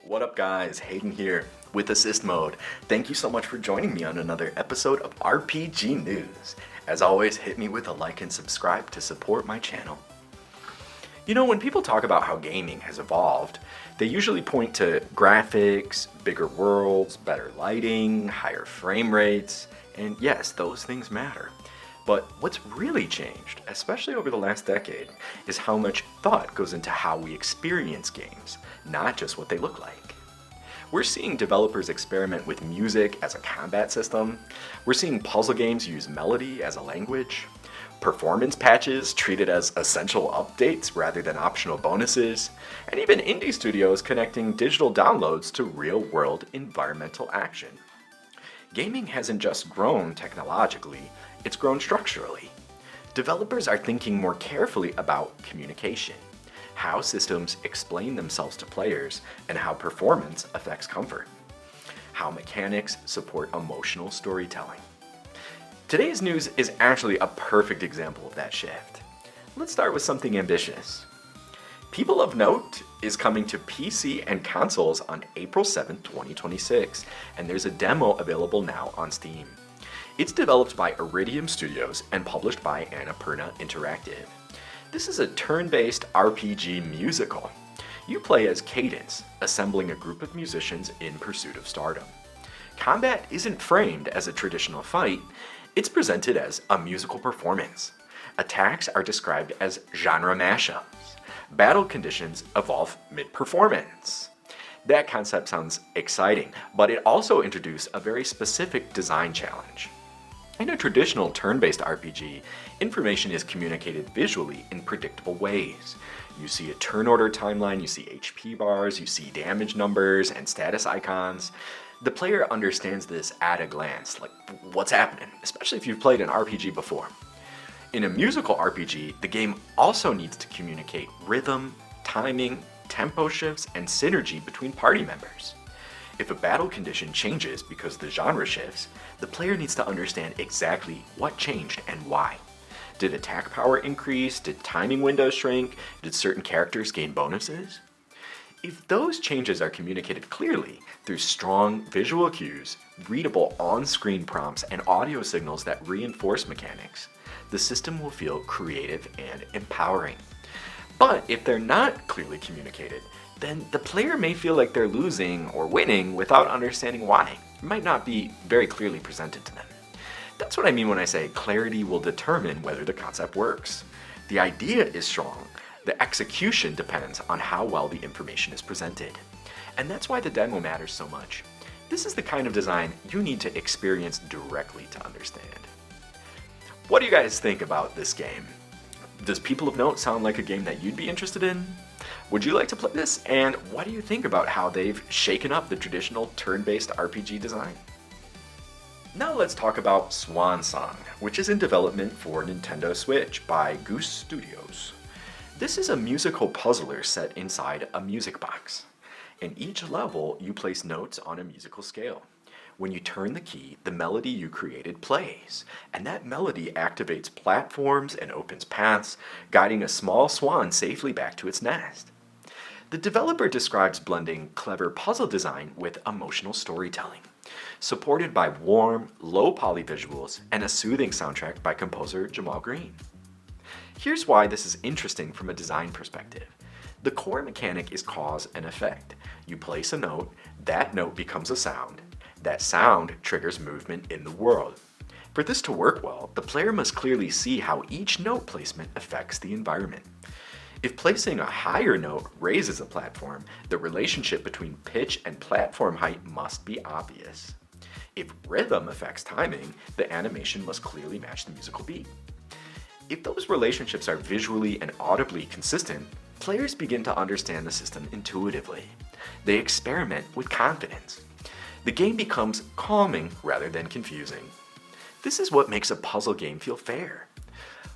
What up guys, Hayden here with Assist Mode. Thank you so much for joining me on another episode of RPG News. As always, hit me with a like and subscribe to support my channel. You know, when people talk about how gaming has evolved, they usually point to graphics, bigger worlds, better lighting, higher frame rates, and yes, those things matter. But what's really changed, especially over the last decade, is how much thought goes into how we experience games, not just what they look like. We're seeing developers experiment with music as a combat system. We're seeing puzzle games use melody as a language. Performance patches treated as essential updates rather than optional bonuses. And even indie studios connecting digital downloads to real-world environmental action. Gaming hasn't just grown technologically, it's grown structurally. Developers are thinking more carefully about communication, how systems explain themselves to players, and how performance affects comfort, how mechanics support emotional storytelling. Today's news is actually a perfect example of that shift. Let's start with something ambitious. People of Note is coming to PC and consoles on April 7, 2026, and there's a demo available now on Steam. It's developed by Iridium Studios and published by Annapurna Interactive. This is a turn-based RPG musical. You play as Cadence, assembling a group of musicians in pursuit of stardom. Combat isn't framed as a traditional fight, it's presented as a musical performance. Attacks are described as genre mashups. Battle conditions evolve mid-performance. That concept sounds exciting, but it also introduced a very specific design challenge. In a traditional turn-based RPG, information is communicated visually in predictable ways. You see a turn order timeline, you see HP bars, you see damage numbers and status icons. The player understands this at a glance, like what's happening, especially if you've played an RPG before. In a musical RPG, the game also needs to communicate rhythm, timing, tempo shifts, and synergy between party members. If a battle condition changes because the genre shifts, the player needs to understand exactly what changed and why. Did attack power increase? Did timing windows shrink? Did certain characters gain bonuses? If those changes are communicated clearly through strong visual cues, readable on-screen prompts, and audio signals that reinforce mechanics, the system will feel creative and empowering. But if they're not clearly communicated, then the player may feel like they're losing or winning without understanding why. It might not be very clearly presented to them. That's what I mean when I say clarity will determine whether the concept works. The idea is strong. The execution depends on how well the information is presented. And that's why the demo matters so much. This is the kind of design you need to experience directly to understand. What do you guys think about this game? Does People of Note sound like a game that you'd be interested in? Would you like to play this? And what do you think about how they've shaken up the traditional turn-based RPG design? Now let's talk about Swan Song, which is in development for Nintendo Switch by Goose Studios. This is a musical puzzler set inside a music box. In each level, you place notes on a musical scale. When you turn the key, the melody you created plays, and that melody activates platforms and opens paths, guiding a small swan safely back to its nest. The developer describes blending clever puzzle design with emotional storytelling, supported by warm, low-poly visuals and a soothing soundtrack by composer Jamal Green. Here's why this is interesting from a design perspective. The core mechanic is cause and effect. You place a note, that note becomes a sound. That sound triggers movement in the world. For this to work well, the player must clearly see how each note placement affects the environment. If placing a higher note raises a platform, the relationship between pitch and platform height must be obvious. If rhythm affects timing, the animation must clearly match the musical beat. If those relationships are visually and audibly consistent, players begin to understand the system intuitively. They experiment with confidence. The game becomes calming rather than confusing. This is what makes a puzzle game feel fair.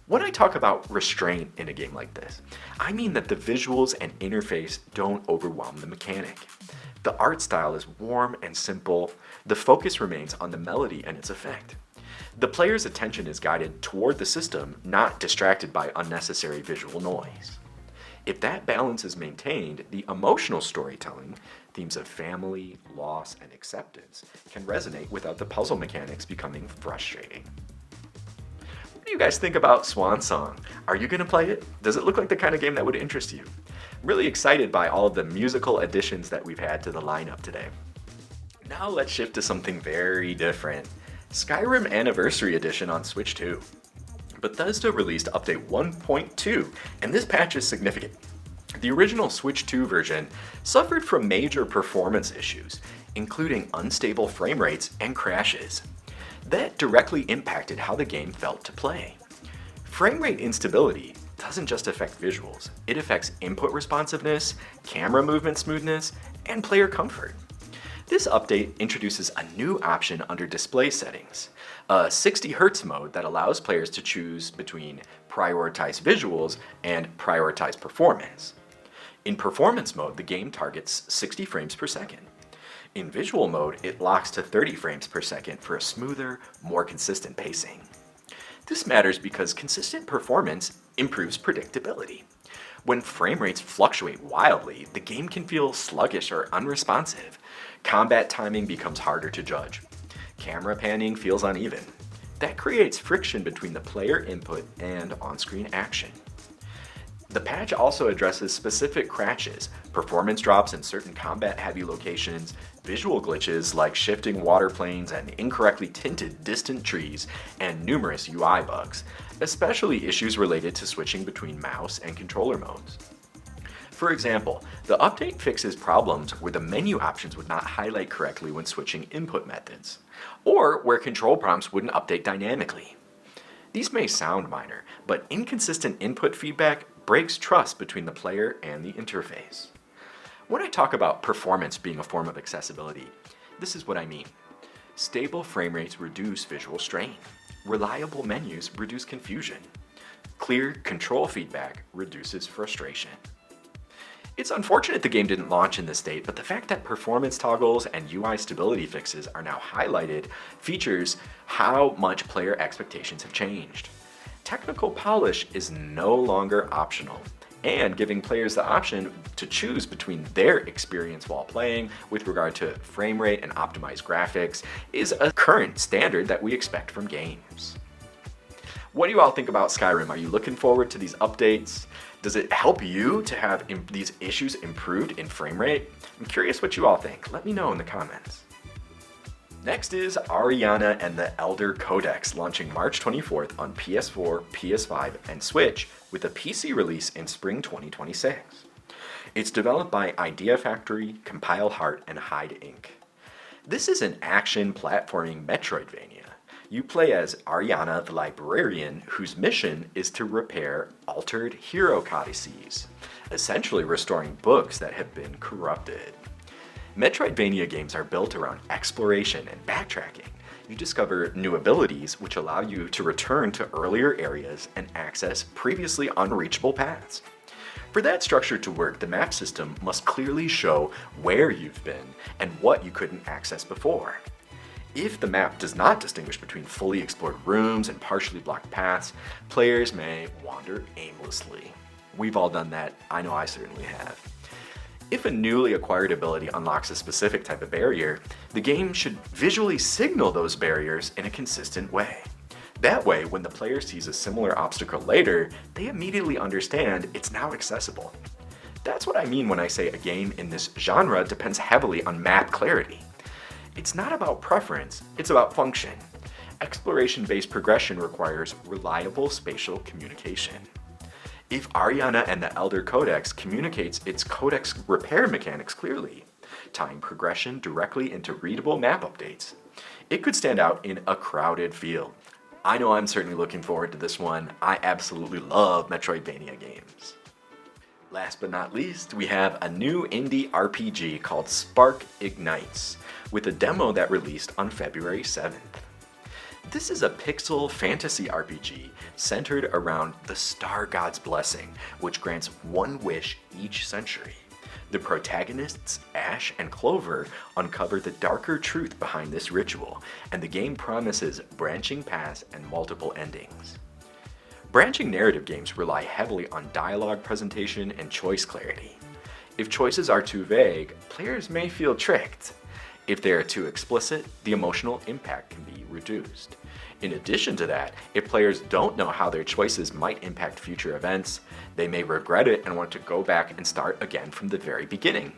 When I talk about restraint in a game like this, I mean that the visuals and interface don't overwhelm the mechanic. The art style is warm and simple. The focus remains on the melody and its effect. The player's attention is guided toward the system, not distracted by unnecessary visual noise. If that balance is maintained, the emotional storytelling, themes of family, loss, and acceptance, can resonate without the puzzle mechanics becoming frustrating. What do you guys think about Swan Song? Are you going to play it? Does it look like the kind of game that would interest you? I'm really excited by all of the musical additions that we've had to the lineup today. Now let's shift to something very different. Skyrim Anniversary Edition on Switch 2. Bethesda released update 1.2, and this patch is significant. The original Switch 2 version suffered from major performance issues, including unstable frame rates and crashes. That directly impacted how the game felt to play. Frame rate instability doesn't just affect visuals, it affects input responsiveness, camera movement smoothness, and player comfort. This update introduces a new option under display settings, a 60Hz mode that allows players to choose between prioritize visuals and prioritize performance. In performance mode, the game targets 60 frames per second. In visual mode, it locks to 30 frames per second for a smoother, more consistent pacing. This matters because consistent performance improves predictability. When frame rates fluctuate wildly, the game can feel sluggish or unresponsive. Combat timing becomes harder to judge. Camera panning feels uneven. That creates friction between the player input and on-screen action. The patch also addresses specific crashes, performance drops in certain combat-heavy locations, visual glitches like shifting water planes and incorrectly tinted distant trees, and numerous UI bugs, especially issues related to switching between mouse and controller modes. For example, the update fixes problems where the menu options would not highlight correctly when switching input methods, or where control prompts wouldn't update dynamically. These may sound minor, but inconsistent input feedback breaks trust between the player and the interface. When I talk about performance being a form of accessibility, this is what I mean. Stable frame rates reduce visual strain. Reliable menus reduce confusion. Clear control feedback reduces frustration. It's unfortunate the game didn't launch in this state, but the fact that performance toggles and UI stability fixes are now highlighted features how much player expectations have changed. Technical polish is no longer optional, and giving players the option to choose between their experience while playing with regard to frame rate and optimized graphics is a current standard that we expect from games. What do you all think about Skyrim? Are you looking forward to these updates? Does it help you to have these issues improved in frame rate? I'm curious what you all think. Let me know in the comments. Next is Ariana and the Elder Codex, launching March 24th on PS4, PS5, and Switch with a PC release in spring 2026. It's developed by Idea Factory, Compile Heart, and Hide Inc. This is an action platforming Metroidvania. You play as Ariana the librarian, whose mission is to repair altered hero codices, essentially restoring books that have been corrupted. Metroidvania games are built around exploration and backtracking. You discover new abilities which allow you to return to earlier areas and access previously unreachable paths. For that structure to work, the map system must clearly show where you've been and what you couldn't access before. If the map does not distinguish between fully explored rooms and partially blocked paths, players may wander aimlessly. We've all done that. I know I certainly have. If a newly acquired ability unlocks a specific type of barrier, the game should visually signal those barriers in a consistent way. That way, when the player sees a similar obstacle later, they immediately understand it's now accessible. That's what I mean when I say a game in this genre depends heavily on map clarity. It's not about preference, it's about function. Exploration-based progression requires reliable spatial communication. If Ariana and the Elder Codex communicates its Codex repair mechanics clearly, tying progression directly into readable map updates, it could stand out in a crowded field. I know I'm certainly looking forward to this one. I absolutely love Metroidvania games. Last but not least, we have a new indie RPG called Spark Ignites, with a demo that released on February 7th. This is a pixel fantasy RPG centered around the Star God's Blessing, which grants one wish each century. The protagonists, Ash and Clover, uncover the darker truth behind this ritual, and the game promises branching paths and multiple endings. Branching narrative games rely heavily on dialogue presentation and choice clarity. If choices are too vague, players may feel tricked. If they are too explicit, the emotional impact can be reduced. In addition to that, if players don't know how their choices might impact future events, they may regret it and want to go back and start again from the very beginning.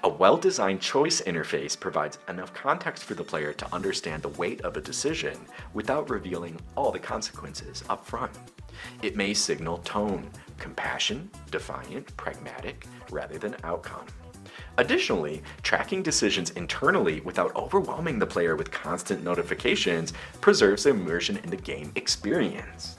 A well-designed choice interface provides enough context for the player to understand the weight of a decision without revealing all the consequences up front. It may signal tone, compassion, defiant, pragmatic, rather than outcome. Additionally, tracking decisions internally without overwhelming the player with constant notifications preserves immersion in the game experience.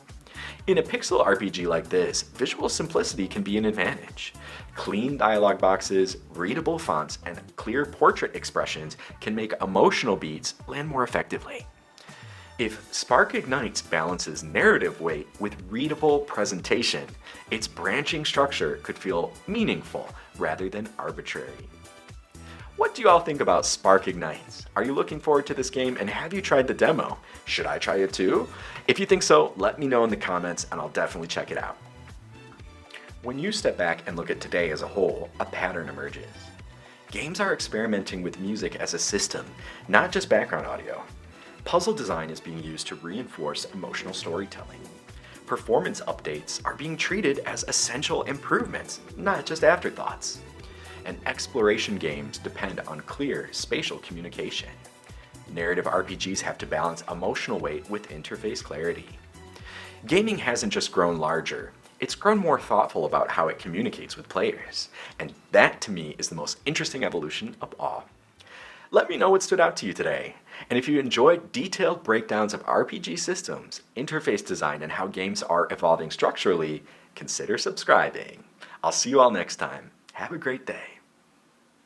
In a pixel RPG like this, visual simplicity can be an advantage. Clean dialogue boxes, readable fonts, and clear portrait expressions can make emotional beats land more effectively. If Spark Ignites balances narrative weight with readable presentation, its branching structure could feel meaningful rather than arbitrary. What do you all think about Spark Ignites? Are you looking forward to this game, and have you tried the demo? Should I try it too? If you think so, let me know in the comments and I'll definitely check it out. When you step back and look at today as a whole, a pattern emerges. Games are experimenting with music as a system, not just background audio. Puzzle design is being used to reinforce emotional storytelling. Performance updates are being treated as essential improvements, not just afterthoughts. And exploration games depend on clear spatial communication. Narrative RPGs have to balance emotional weight with interface clarity. Gaming hasn't just grown larger, it's grown more thoughtful about how it communicates with players. And that, to me, is the most interesting evolution of all. Let me know what stood out to you today. And if you enjoyed detailed breakdowns of RPG systems, interface design, and how games are evolving structurally, consider subscribing. I'll see you all next time. Have a great day.